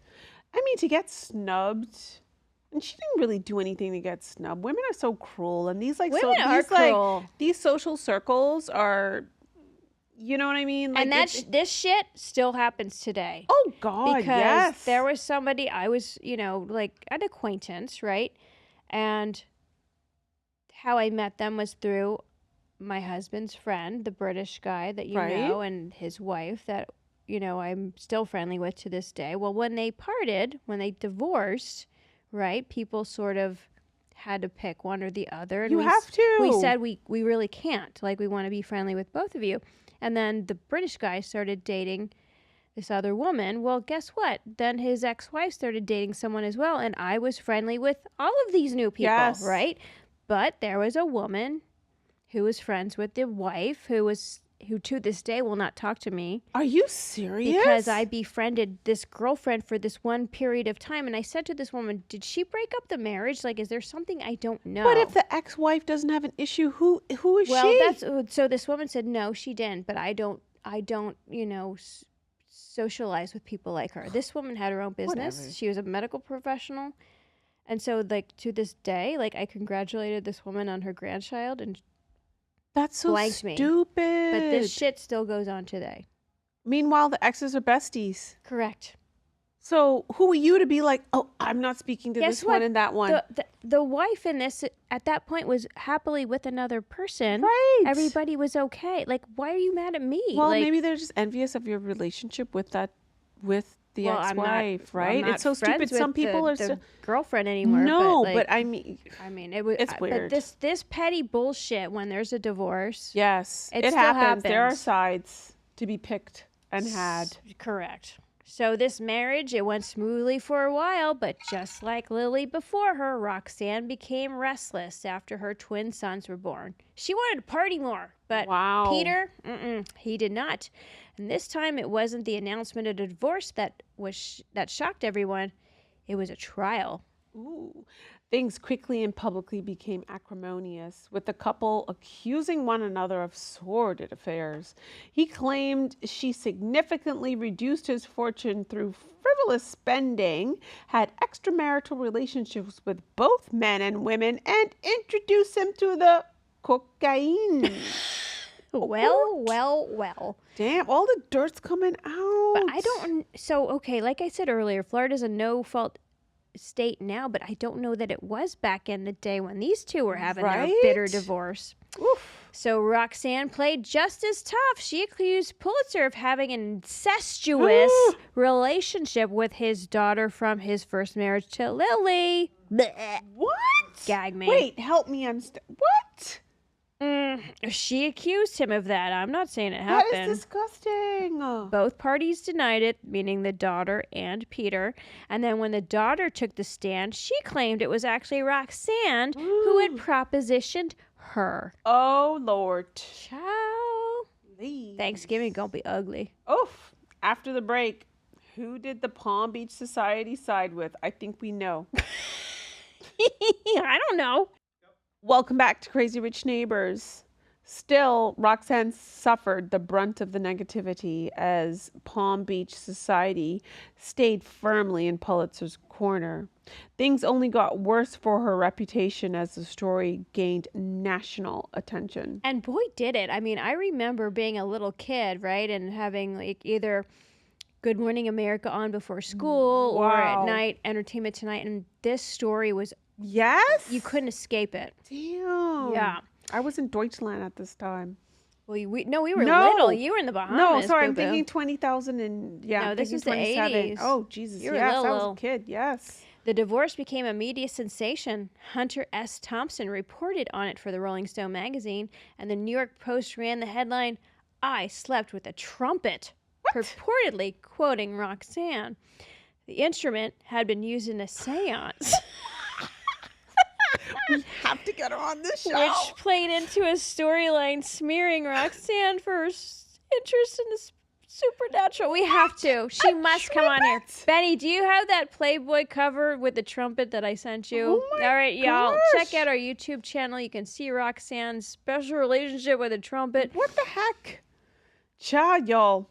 I mean, to get snubbed, and she didn't really do anything to get snubbed. Women are so cruel, and these cruel. These social circles are, you know what I mean? Like, and this shit still happens today. Oh God, because yes. There was somebody I was, like an acquaintance, right? And how I met them was through my husband's friend, the British guy that you know, and his wife that, I'm still friendly with to this day. Well, when they parted, when they divorced, right, people sort of had to pick one or the other. And you have to. We said we really can't. Like, we want to be friendly with both of you. And then the British guy started dating this other woman. Well, guess what? Then his ex-wife started dating someone as well. And I was friendly with all of these new people, right? But there was a woman who was friends with the wife who to this day will not talk to me. Are you serious? Because I befriended this girlfriend for this one period of time. And I said to this woman, did she break up the marriage? Like, is there something I don't know? But if the ex-wife doesn't have an issue, who is she? Well, so this woman said, no, she didn't. But I don't, socialize with people like her. This woman had her own business. Whatever. She was a medical professional. And so, like, to this day, like, I congratulated this woman on her grandchild, and that's so stupid. But this shit still goes on today. Meanwhile, the exes are besties. Correct. So who are you to be like, oh, I'm not speaking to this one and that one? The wife in this, at that point, was happily with another person. Right. Everybody was okay. Like, why are you mad at me? Well, like, maybe they're just envious of your relationship with the ex-wife, right? I'm not it's so stupid. Some people are the girlfriend anymore. No, but I mean, it was. It's weird. But this petty bullshit when there's a divorce. Yes, it still happens. There are sides to be picked and had. Correct. So this marriage, it went smoothly for a while, but just like Lily before her, Roxanne became restless after her twin sons were born. She wanted to party more, but Peter, he did not. And this time, it wasn't the announcement of the divorce that shocked everyone. It was a trial. Ooh. Things quickly and publicly became acrimonious, with the couple accusing one another of sordid affairs. He claimed she significantly reduced his fortune through frivolous spending, had extramarital relationships with both men and women, and introduced him to the cocaine. Well. Damn, all the dirt's coming out. But I don't. So, okay, like I said earlier, Florida's a no-fault state now, but I don't know that it was back in the day when these two were having their bitter divorce. Oof. So Roxanne played just as tough. She accused Pulitzer of having an incestuous relationship with his daughter from his first marriage to Lily. Blech. What? Gag me. Wait, help me understand. What? She accused him of that. I'm not saying it happened. That is disgusting. Both parties denied it, meaning the daughter and Peter. And then when the daughter took the stand, she claimed it was actually Roxanne who had propositioned her. Oh, Lord. Ciao. Please. Thanksgiving gonna be ugly. Oof. After the break, who did the Palm Beach Society side with? I think we know. I don't know. Welcome back to Crazy Rich Neighbors. Still, Roxanne suffered the brunt of the negativity as Palm Beach Society stayed firmly in Pulitzer's corner. Things only got worse for her reputation as the story gained national attention. And boy, did it. I mean, I remember being a little kid, right? And having like either Good Morning America on before school or at night, Entertainment Tonight. And this story was... Yes? You couldn't escape it. Damn. Yeah. I was in Deutschland at this time. Well, we were little. You were in the Bahamas. No, sorry, I'm boo-boo. thinking 20,000 and No, I'm this thinking was the 27. 80s. Oh, Jesus. You were Yes, I little. was a kid. Yes. The divorce became a media sensation. Hunter S. Thompson reported on it for the Rolling Stone magazine, and the New York Post ran the headline, "I slept with a trumpet," purportedly quoting Roxanne. The instrument had been used in a seance. We have to get her on this show. Which played into a storyline smearing Roxanne for her interest in the supernatural. We have to. She must come on here. Benny, do you have that Playboy cover with the trumpet that I sent you? Oh my All right, y'all. gosh. Check out our YouTube channel. You can see Roxanne's special relationship with a trumpet. What the heck? Child, y'all.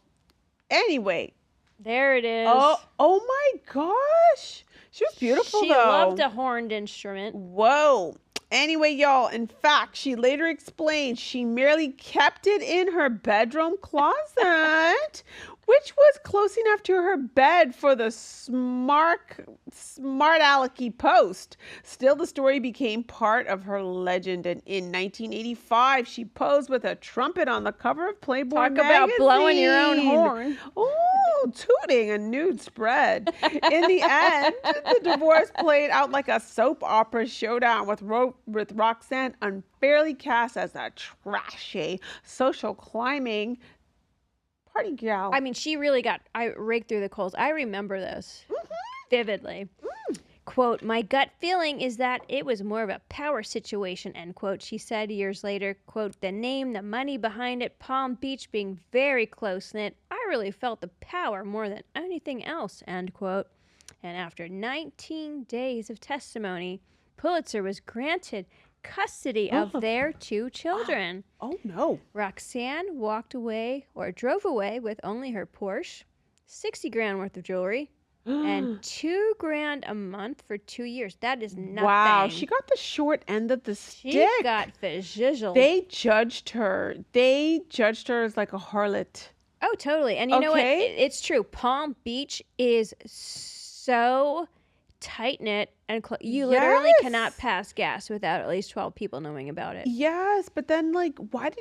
Anyway. There it is. Oh my gosh. She was beautiful, She though. loved a horned instrument. Whoa. Anyway, y'all, in fact, she later explained she merely kept it in her bedroom closet, which was close enough to her bed for the smart alecky post. Still, the story became part of her legend, and in 1985, she posed with a trumpet on the cover of Playboy Talk magazine. about blowing your own horn. Oh, tooting a nude spread. In the end, the divorce played out like a soap opera showdown with Roxanne unfairly cast as a trashy social climbing party gal. I mean, she really I raked through the coals. I remember this vividly. Quote, "My gut feeling is that it was more of a power situation," end quote. She said years later, quote, "The name, the money behind it, Palm Beach being very close-knit, I really felt the power more than anything else," end quote. And after 19 days of testimony, Pulitzer was granted custody of their two children. Oh, no. Roxanne drove away with only her Porsche, 60 grand worth of jewelry, and $2,000 a month for 2 years. That is nothing. Wow, she got the short end of the stick. She got fizzled. They judged her. They judged her as like a harlot. Oh, totally. And you know what? It's true. Palm Beach is so tight-knit and you literally cannot pass gas without at least 12 people knowing about it. Yes, but then like what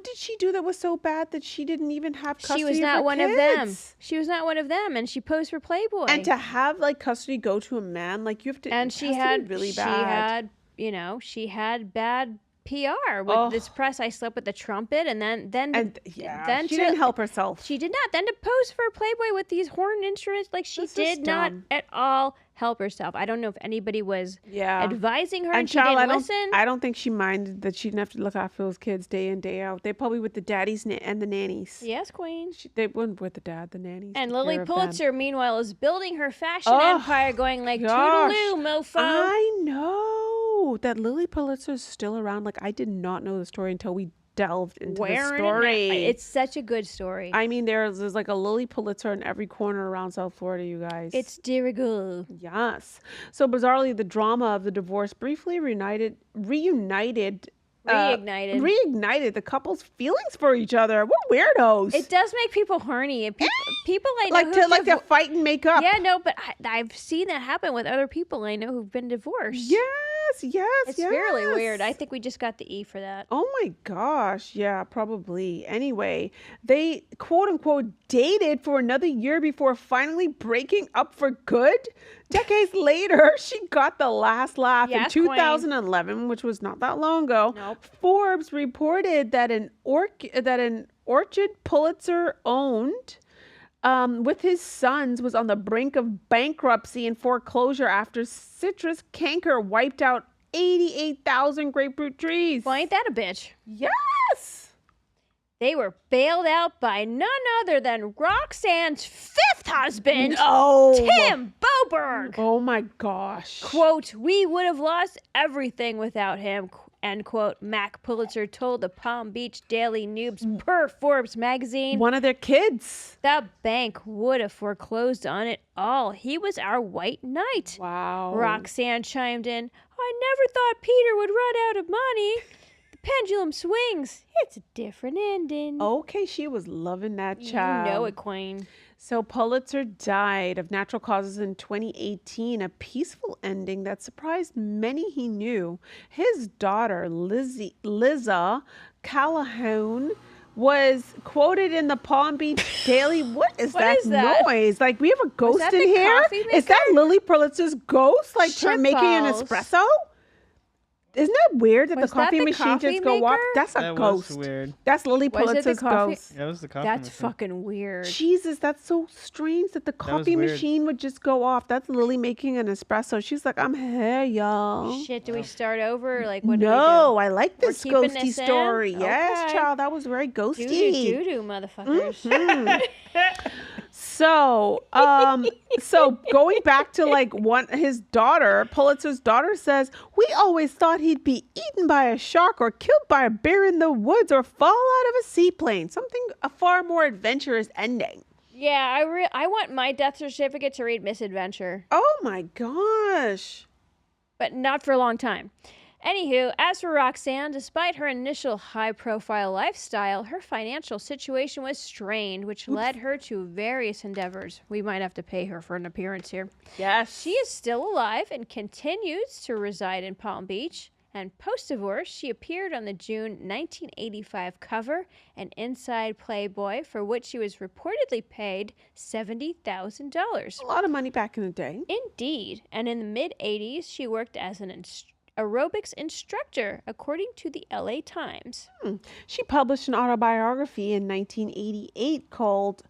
did she do that was so bad that she didn't even have custody She was not of her one kids? of them. She was not one of them, and she posed for Playboy. And to have like custody go to a man, like you have to. And she had really bad. She had bad PR with this press. I slept with the trumpet, and then she didn't help herself. She did not. Then to pose for Playboy with these horn instruments, like she did not at all help herself. I don't know if anybody was advising her, and she didn't listen. I don't think she minded that she didn't have to look after those kids day in, day out. They probably with the daddies and the nannies. Yes, queen. They weren't with the dad, the nannies. And Lily Pulitzer, meanwhile, is building her fashion empire, going like, toodaloo, mofo. I know that Lily Pulitzer is still around. Like, I did not know the story until we delved into the story. It's such a good story. I mean, there's like a Lily Pulitzer in every corner around South Florida, you guys. It's de rigueur. Yes. So bizarrely, the drama of the divorce briefly reunited reignited the couple's feelings for each other. What weirdos! It does make people horny. And people I know to fight and make up. Yeah, no, but I've seen that happen with other people I know who've been divorced. It's really weird. I think we just got the E for that. Oh my gosh. Yeah, probably. Anyway, they quote unquote dated for another year before finally breaking up for good. Decades later, she got the last laugh in 2011, which was not that long ago. Nope. Forbes reported that an orchard Pulitzer owned with his sons was on the brink of bankruptcy and foreclosure after citrus canker wiped out 88,000 grapefruit trees. Well, ain't that a bitch? Yes! They were bailed out by none other than Roxanne's fifth husband, Tim Boberg. Oh my gosh. Quote, "We would have lost everything without him," end quote, Mac Pulitzer told the Palm Beach Daily News per Forbes magazine. One of their kids. The bank would have foreclosed on it all. He was our white knight. Wow. Roxanne chimed in, "I never thought Peter would run out of money. The pendulum swings. It's a different ending." Okay, she was loving that child. You know it, Queen. So Pulitzer died of natural causes in 2018, a peaceful ending that surprised many he knew. His daughter, Liza Callahan, was quoted in the Palm Beach Daily. What is that noise? Like, we have a ghost in here? Is that Lily Pulitzer's ghost? Like, making an espresso? Isn't that weird that the coffee machine just go off? That's a ghost. Was weird. That's Lily Pulitzer's ghost. That was the coffee That's machine. fucking weird. Jesus, that's so strange that the coffee machine would just go off. That's Lily making an espresso. She's like, "I'm here, y'all." Shit, do we start over? Like, what do we do? No, I like this We're keeping ghosty this in? story. Yes, Okay. child, that was very ghosty. Doo-doo, motherfuckers. So, going back to his daughter, Pulitzer's daughter says, "We always thought he'd be eaten by a shark or killed by a bear in the woods or fall out of a seaplane. Something a far more adventurous ending." Yeah, I want my death certificate to read Misadventure. Oh my gosh. But not for a long time. Anywho, as for Roxanne, despite her initial high-profile lifestyle, her financial situation was strained, which led her to various endeavors. We might have to pay her for an appearance here. Yes. She is still alive and continues to reside in Palm Beach. And post-divorce, she appeared on the June 1985 cover and inside Playboy, for which she was reportedly paid $70,000. A lot of money back in the day. Indeed. And in the mid-'80s, she worked as an aerobics instructor, according to the LA Times. She published an autobiography in 1988 called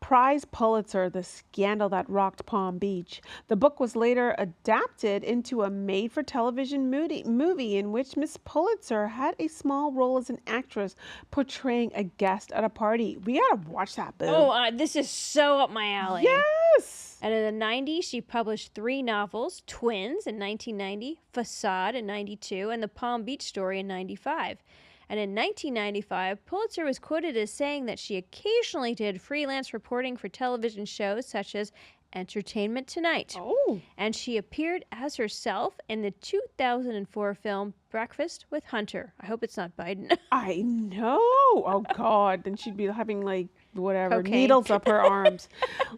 Prize Pulitzer, The Scandal That Rocked Palm Beach. The book was later adapted into a made-for-television movie in which Miss Pulitzer had a small role as an actress portraying a guest at a party. We gotta watch that, boo. Oh, this is so up my alley. Yes! And in the 90s, she published 3 novels, Twins in 1990, Facade in 92, and The Palm Beach Story in 95. And in 1995, Pulitzer was quoted as saying that she occasionally did freelance reporting for television shows such as Entertainment Tonight. Oh. And she appeared as herself in the 2004 film Breakfast with Hunter. I hope it's not Biden. I know. Oh, God. Then she'd be having, whatever, Cocaine. needles up her arms.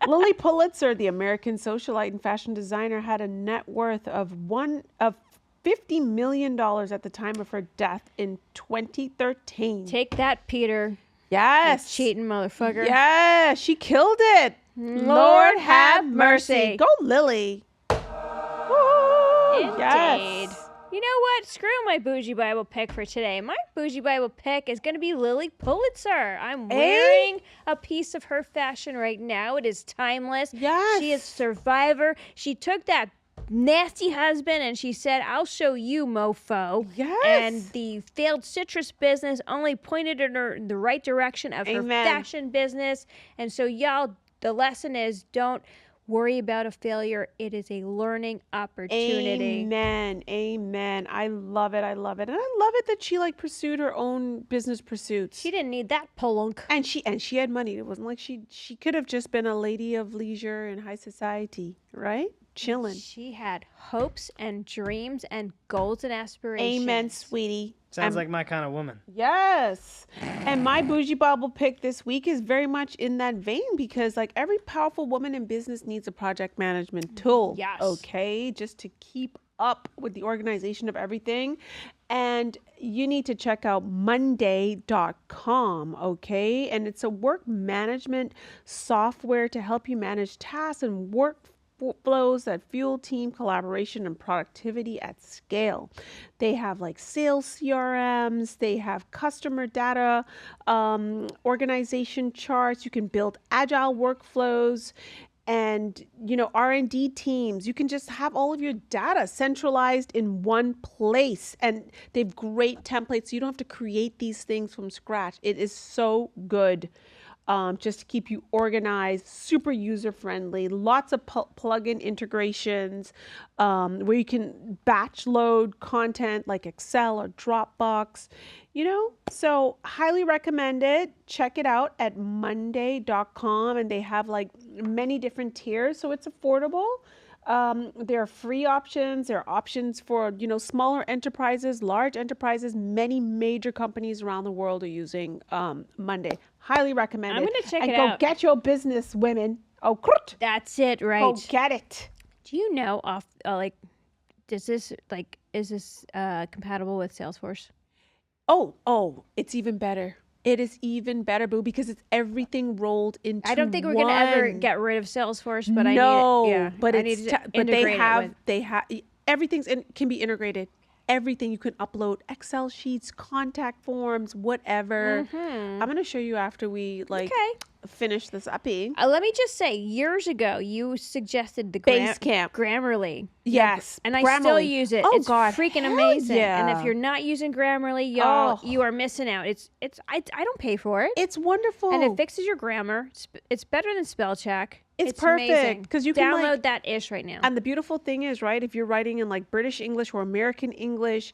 Lily Pulitzer, the American socialite and fashion designer, had a net worth of $50 million at the time of her death in 2013. Take that, Peter. Yes. You cheating motherfucker. Yeah, she killed it. Lord have mercy. Go, Lily. Woo, Indeed. yes. You know what? Screw my Bougie Bible pick for today. My Bougie Bible pick is going to be Lily Pulitzer. I'm wearing a piece of her fashion right now. It is timeless. Yes. She is a survivor. She took that nasty husband and she said, "I'll show you, mofo." Yes. And the failed citrus business only pointed her in the right direction of her fashion business. And so, y'all, the lesson is don't worry about a failure. It is a learning opportunity. Amen. Amen. I love it. I love it. And I love it that she pursued her own business pursuits. She didn't need that polunk. And she had money. It wasn't like she could have just been a lady of leisure in high society, right? chilling. She had hopes and dreams and goals and aspirations. Amen, sweetie. Sounds like my kind of woman. Yes. And my Bougie Bible pick this week is very much in that vein because like every powerful woman in business needs a project management tool. Yes. Okay. Just to keep up with the organization of everything. And you need to check out Monday.com. Okay. And it's a work management software to help you manage tasks and workflows that fuel team collaboration and productivity at scale. They have like sales CRMs, they have customer data, organization charts. You can build agile workflows and, you know, R&D teams. You can just have all of your data centralized in one place, and they have great templates. So you don't have to create these things from scratch. It is so good. Just to keep you organized, super user-friendly, lots of plugin integrations where you can batch load content like Excel or Dropbox, you know, so highly recommend it. Check it out at Monday.com, and they have like many different tiers, so it's affordable. There are free options. There are options for, you know, smaller enterprises, large enterprises. Many major companies around the world are using Monday. Highly recommend I'm it. gonna check and it go out. get your business, women. Oh, crut. That's it, right? Go get it. Do you know is this compatible with Salesforce? Oh, it's even better. It is even better, boo, because it's everything rolled into one. I don't think we're gonna ever get rid of Salesforce, but I need it. But I need to integrate they have everything's can be integrated. Everything you can upload, Excel sheets, contact forms, whatever. I'm gonna show you after we finish this upping. Let me just say, years ago, you suggested the Basecamp. Grammarly. Yes, And I Grammarly. still use it. Oh, It's God, freaking hell amazing. yeah. And if you're not using Grammarly, y'all, you are missing out. I don't pay for it. It's wonderful. And it fixes your grammar. It's better than spell check. It's perfect, 'cause you can, download like- that ish right now. And the beautiful thing is, right, if you're writing in like British English or American English,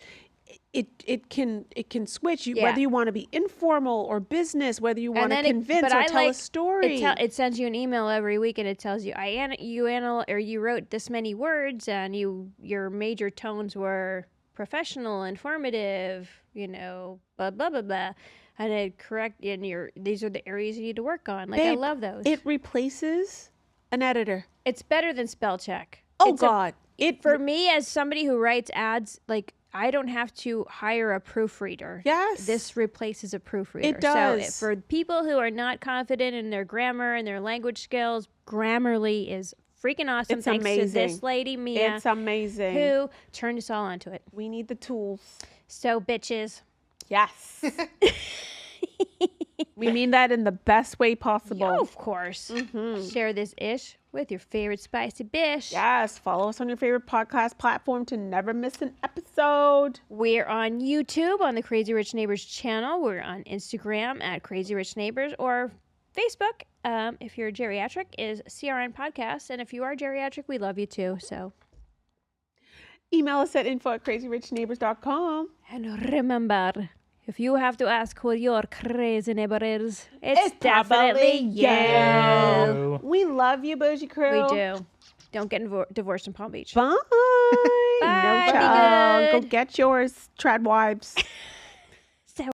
it can switch. Whether you want to be informal or business, whether you want to convince or tell a story. It sends you an email every week, and it tells you you wrote this many words, and your major tones were professional, informative, you know, blah blah blah blah, and these are the areas you need to work on. Like, Babe, I love those. It replaces an editor. It's better than spell check. Oh God! For me, as somebody who writes ads, like, I don't have to hire a proofreader. Yes. This replaces a proofreader. It does. So for people who are not confident in their grammar and their language skills, Grammarly is freaking awesome. It's Thanks amazing. to this lady, Mia, It's amazing. who turned us all onto it. We need the tools. So, bitches. Yes. We mean that in the best way possible. Yeah, of course. Share this ish with your favorite spicy bish. Yes. Follow us on your favorite podcast platform to never miss an episode. We're on YouTube on the Crazy Rich Neighbors channel. We're on Instagram at Crazy Rich Neighbors, or Facebook, if you're geriatric, is CRN Podcast. And if you are geriatric, we love you too. So, Email us at info@crazyrichneighbors.com. and remember, if you have to ask who your crazy neighbor is, it's probably definitely you. We love you, Bougie Crew. We do. Don't get divorced in Palm Beach. Bye. Bye. No Be child. good. Go get yours, trad wives.